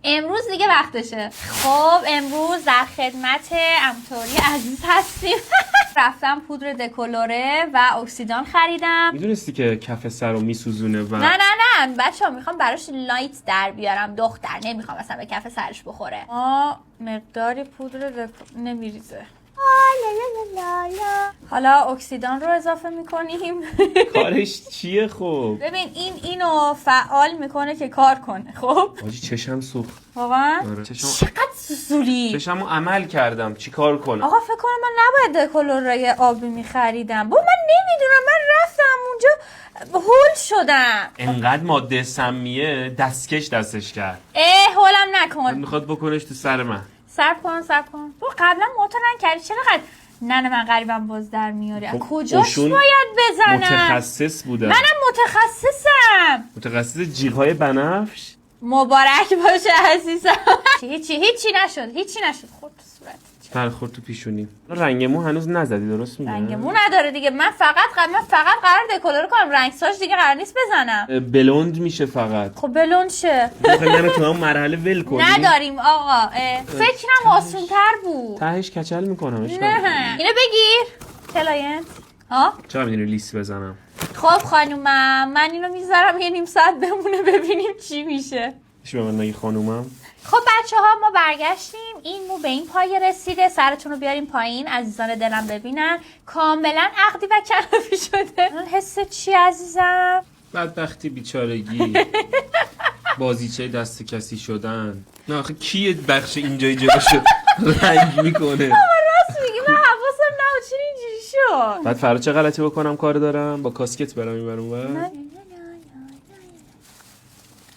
امروز دیگه وقتشه. خب امروز در خدمت عموتوری عزیز هستیم. رفتم پودر دکولوره و اکسیدان خریدم. میدونستی که کف سر رو میسوزونه و نه بچه‌ها میخوام براش لایت در بیارم. دختر نمیخوام اصلا به کف سرش بخوره. مقداری پودر نمیریزه. حالا اکسیدان رو اضافه میکنیم. کارش چیه خب؟ ببین اینو فعال میکنه که کار کنه. خب آجی چشم سوخت واقعا؟ آره. چقدر سوسولی. چشمو عمل کردم چی کار کنم؟ آقا فکر کنم من نباید دکولوره آبی میخریدم. من نمیدونم، من رفتم اونجا هول شدم. انقدر ماده سمیه دستکش دستش کرد. هولم نکن. میخواد بکنش تو سر من. صبر کن. تو قبلا موتورن کردی چقدر ننه من غریبم باز در میاری. کجاش باید بزنم؟ متخصص بودم. منم متخصصم. متخصص جیغ‌های بنفش. مبارک باشه عزیزم. هیچی نشد. خود تو صورت خورد تو پیشونی. رنگ مو هنوز نزدی درست میگم؟ رنگ مو نداره دیگه. من فقط قرار دکولوره کنم. رنگ ساج دیگه قرار نیست بزنم. بلوند میشه فقط. خب بلوند شه. منو تو اون مرحله ول کنی. نداریم آقا. فکرم آسون‌تر بود. تهش کچل میکنم. نه اینو بگیر. کلاینت. چرا میدونی لیست بزنم؟ خب خانومم من اینو میذارم یه نیم ساعت بمونه ببینیم چی میشه. چی به من نگی خانومم؟ خب بچه‌ها ما برگشتیم. این مو به این پایه رسیده. سرتون رو بیاریم پایین عزیزان دلم ببینن. کاملا عقدی و کنفی شده. حس چی عزیزم؟ بدبختی بیچارگی. بازیچه دست کسی شدن. نه آخه کی بخش اینجای جلوشو رنگ میکنه؟ راست میگی من حواسم نبود چرا اینجوری شد. بعد فردا چه غلطی بکنم کار دارم با کاسکت برام میبرم.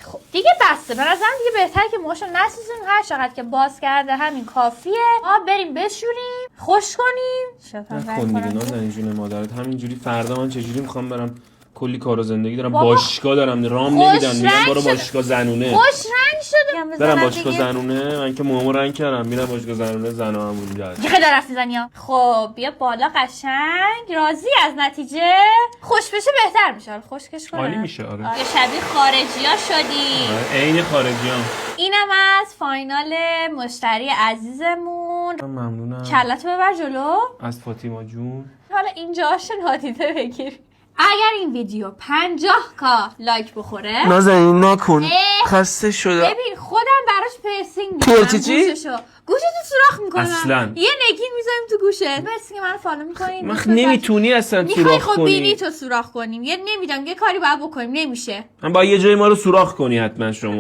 خب دیگه بسته. به نظرم دیگه بهتره که موشو نسوزونیم. هر چقدر که باز کرده همین کافیه. ما بریم بشوریم خوش کنیم. نکن دیگه نازنین جون مادرت. همینجوری فردا من چجوری میخوام برم؟ کلی کار و زندگی دارم. باشگاه دارم رام نمیدم. میگم برو باشگاه زنونه. خوش رنگ شده. برم باشگاه زنونه. من که موامو رنگ کردم. میرم باشگاه زنونه. زنا هم اونجا. دیگه درف میزنی ها. خب بیا بالا قشنگ. راضی از نتیجه؟ خوش بشه بهتر میشه. خوشکش کنم. عالی میشه. آره. شبیه خارجی‌ها شدی. عین خارجیام. اینم از فاینال مشتری عزیزمون. ممنونم. کلتو ببر جلو. از فاطیما جون. حالا اینجاشو نادیده بگیر. اگر این ویدیو 50k لایک بخوره نازنین نکن. خسته شدم. ببین خودم براش پرسینگ میکنم. گوشتو سوراخ میکنم. اصلا یه نگین میذاریم تو گوشت. مرسی که منو فالو میکنین. من نمیتونی اصلا سوراخ خب کنی. بینی تو سوراخ کنیم. یه نمیدونم یه کاری باید بکنیم. نمیشه. من با یه جای ما رو سوراخ کنی حتما شما.